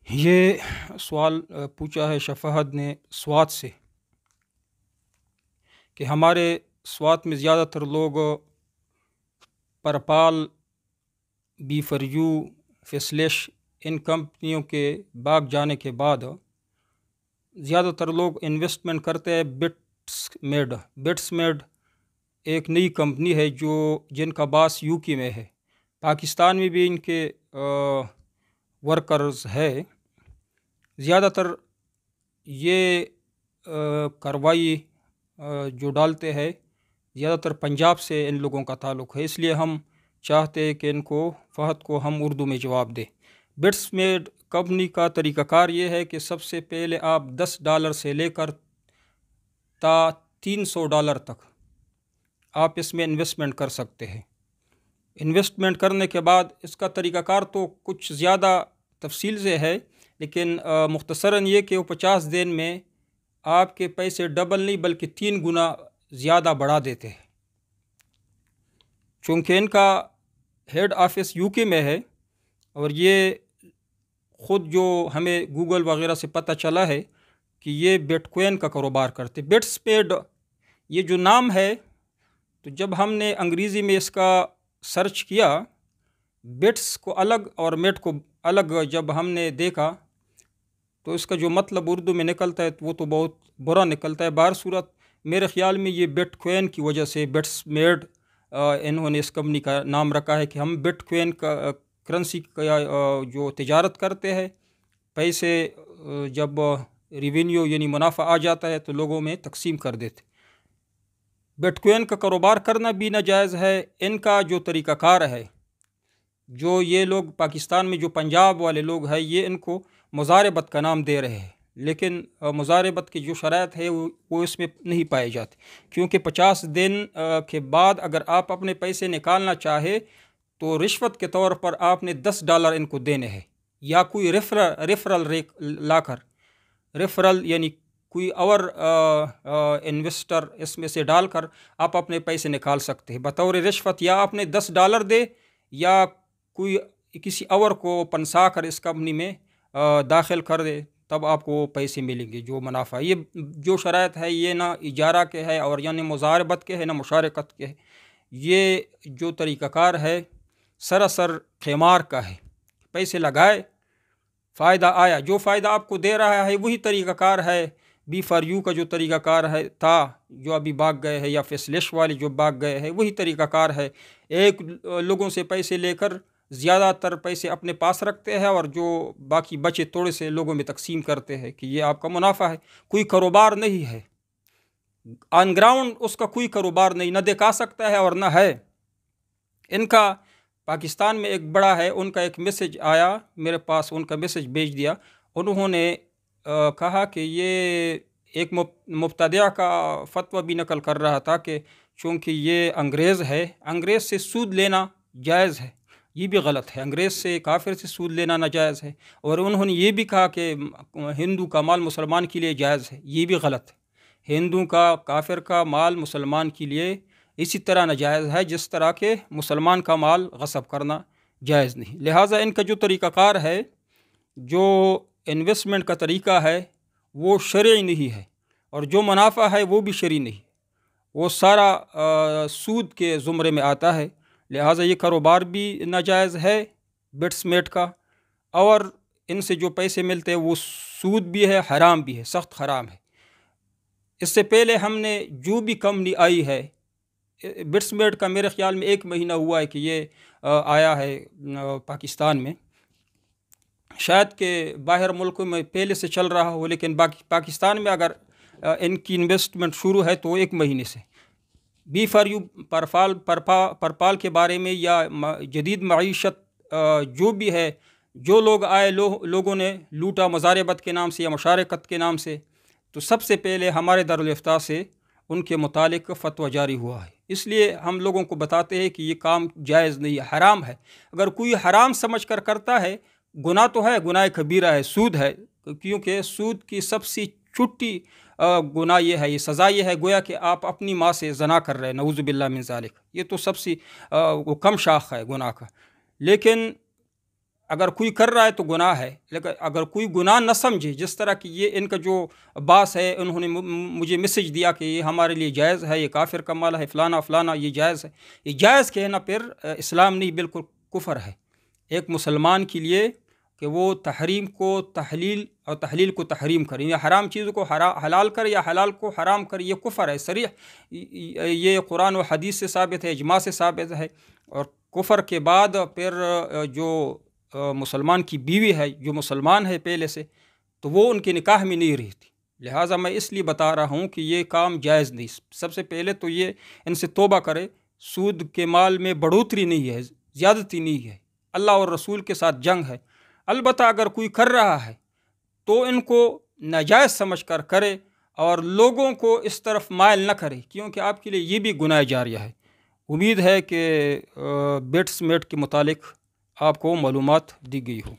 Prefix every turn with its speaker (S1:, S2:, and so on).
S1: یہ سوال پوچھا ہے شفاہد نے سوات سے کہ ہمارے سوات میں زیادہ تر لوگ پرپال، بی فار یو، فیسلیش ان کمپنیوں کے باغ جانے کے بعد زیادہ تر لوگ انویسٹمنٹ کرتے ہیں بٹس میڈ ایک نئی کمپنی ہے جن کا باس یو کے میں ہے، پاکستان میں بھی ان کے ورکرز ہے۔ زیادہ تر یہ کارروائی جو ڈالتے ہیں زیادہ تر پنجاب سے ان لوگوں کا تعلق ہے، اس لیے ہم چاہتے ہیں کہ فہد کو ہم اردو میں جواب دیں۔ بٹس میڈ کمپنی کا طریقہ کار یہ ہے کہ سب سے پہلے آپ $10 سے لے کر تا $300 تک آپ اس میں انویسٹمنٹ کر سکتے ہیں۔ انویسٹمنٹ کرنے کے بعد اس کا طریقہ کار تو کچھ زیادہ تفصیل سے ہے، لیکن مختصراً یہ کہ وہ 50 دن میں آپ کے پیسے ڈبل نہیں بلکہ 3 گنا زیادہ بڑھا دیتے ہیں۔ چونکہ ان کا ہیڈ آفس یو کے میں ہے اور یہ خود جو ہمیں گوگل وغیرہ سے پتہ چلا ہے کہ یہ بٹ کوئن کا کاروبار کرتے۔ بٹس میڈ یہ جو نام ہے، تو جب ہم نے انگریزی میں اس کا سرچ کیا، بٹس کو الگ اور میڈ کو الگ جب ہم نے دیکھا تو اس کا جو مطلب اردو میں نکلتا ہے وہ تو بہت برا نکلتا ہے۔ بہر صورت میرے خیال میں یہ بٹ کوئن کی وجہ سے بٹس میڈ انہوں نے اس کمپنی کا نام رکھا ہے کہ ہم بٹ کوئن کا کرنسی کا جو تجارت کرتے ہیں، پیسے جب ریونیو یعنی منافع آ جاتا ہے تو لوگوں میں تقسیم کر دیتے۔ بٹ کوئن کا کاروبار کرنا بھی ناجائز ہے۔ ان کا جو طریقہ کار ہے، جو یہ لوگ پاکستان میں جو پنجاب والے لوگ ہیں، یہ ان کو مضاربت کا نام دے رہے ہیں، لیکن مضاربت کی جو شرائط ہے وہ اس میں نہیں پائے جاتے، کیونکہ 50 دن کے بعد اگر آپ اپنے پیسے نکالنا چاہے تو رشوت کے طور پر آپ نے $10 ان کو دینے ہیں، یا کوئی ریفرل لا کر، ریفرل یعنی کوئی اور انویسٹر اس میں سے ڈال کر آپ اپنے پیسے نکال سکتے ہیں بطور رشوت، یا آپ نے $10 دے یا کوئی کسی اور کو پنسا کر اس کمپنی میں داخل کر دے، تب آپ کو پیسے ملیں گے جو منافع۔ یہ جو شرائط ہے یہ نہ اجارہ کے ہے اور یعنی مضاربت کے ہے، نہ مشارکت کے ہے۔ یہ جو طریقہ کار ہے سراسر قمار کا ہے، پیسے لگائے فائدہ آیا، جو فائدہ آپ کو دے رہا ہے وہی طریقہ کار ہے۔ بی فار یو کا جو طریقہ کار ہے تھا جو ابھی بھاگ گئے ہیں، یا فیسلیش والے جو بھاگ گئے ہیں، وہی طریقہ کار ہے۔ ایک لوگوں سے پیسے لے کر زیادہ تر پیسے اپنے پاس رکھتے ہیں اور جو باقی بچے تھوڑے سے لوگوں میں تقسیم کرتے ہیں کہ یہ آپ کا منافع ہے۔ کوئی کاروبار نہیں ہے آن گراؤنڈ، اس کا کوئی کاروبار نہیں، نہ دکھا سکتا ہے اور نہ ہے۔ ان کا پاکستان میں ایک بڑا ہے، ان کا ایک میسج آیا میرے پاس، ان کا میسج بھیج دیا، انہوں نے کہا کہ یہ ایک مبتدع کا فتویٰ بھی نقل کر رہا تھا کہ چونکہ یہ انگریز ہے، انگریز سے سود لینا جائز ہے۔ یہ بھی غلط ہے، انگریز سے کافر سے سود لینا ناجائز ہے۔ اور انہوں نے یہ بھی کہا کہ ہندو کا مال مسلمان کے لیے جائز ہے، یہ بھی غلط ہے۔ ہندو کا کافر کا مال مسلمان کے لیے اسی طرح ناجائز ہے جس طرح کہ مسلمان کا مال غصب کرنا جائز نہیں۔ لہٰذا ان کا جو طریقہ کار ہے، جو انویسٹمنٹ کا طریقہ ہے، وہ شرعی نہیں ہے، اور جو منافع ہے وہ بھی شرعی نہیں، وہ سارا سود کے زمرے میں آتا ہے۔ لہٰذا یہ کاروبار بھی ناجائز ہے بٹس میڈ کا، اور ان سے جو پیسے ملتے ہیں وہ سود بھی ہے، حرام بھی ہے، سخت حرام ہے۔ اس سے پہلے ہم نے جو بھی کمپنی آئی ہے بٹس میڈ کا، میرے خیال میں 1 مہینہ ہوا ہے کہ یہ آیا ہے پاکستان میں، شاید کہ باہر ملکوں میں پہلے سے چل رہا ہو، لیکن پاکستان میں اگر ان کی انویسٹمنٹ شروع ہے تو 1 مہینے سے۔ بی فار یو پرپال کے بارے میں، یا جدید معیشت جو بھی ہے، جو لوگ آئے لوگوں نے لوٹا مضاربت کے نام سے یا مشارکت کے نام سے، تو سب سے پہلے ہمارے دارالافتاء سے ان کے متعلق فتویٰ جاری ہوا ہے۔ اس لیے ہم لوگوں کو بتاتے ہیں کہ یہ کام جائز نہیں ہے، حرام ہے۔ اگر کوئی حرام سمجھ کر کرتا ہے، گناہ تو ہے، گناہ کبیرہ ہے، سود ہے، کیونکہ سود کی سب سے چھوٹی گناہ یہ ہے، یہ سزا یہ ہے گویا کہ آپ اپنی ماں سے زنا کر رہے ہیں، نعوذ باللہ من ذالک۔ یہ تو سب سے وہ کم شاخ ہے گناہ کا۔ لیکن اگر کوئی کر رہا ہے تو گناہ ہے، لیکن اگر کوئی گناہ نہ سمجھے، جس طرح کہ یہ ان کا جو باس ہے، انہوں نے مجھے میسج دیا کہ یہ ہمارے لیے جائز ہے، یہ کافر کا مال ہے، فلانا فلانا، یہ جائز ہے، یہ جائز کہنا پھر اسلام نہیں، بالکل کفر ہے ایک مسلمان کے لیے کہ وہ تحریم کو تحلیل اور تحلیل کو تحریم کرے، یا حرام چیزوں کو حلال کرے یا حلال کو حرام کرے، یہ کفر ہے صریح، یہ قرآن و حدیث سے ثابت ہے، اجماع سے ثابت ہے۔ اور کفر کے بعد پھر جو مسلمان کی بیوی ہے، جو مسلمان ہے پہلے سے، تو وہ ان کے نکاح میں نہیں رہتی، لہٰذا میں اس لیے بتا رہا ہوں کہ یہ کام جائز نہیں۔ سب سے پہلے تو یہ ان سے توبہ کرے، سود کے مال میں بڑھوتری نہیں ہے، زیادتی نہیں ہے، اللہ اور رسول کے ساتھ جنگ ہے۔ البتہ اگر کوئی کر رہا ہے تو ان کو ناجائز سمجھ کر کرے اور لوگوں کو اس طرف مائل نہ کرے، کیونکہ آپ کے لیے یہ بھی گناہ جاریہ ہے۔ امید ہے کہ بٹس میٹ کے متعلق آپ کو معلومات دی گئی ہو۔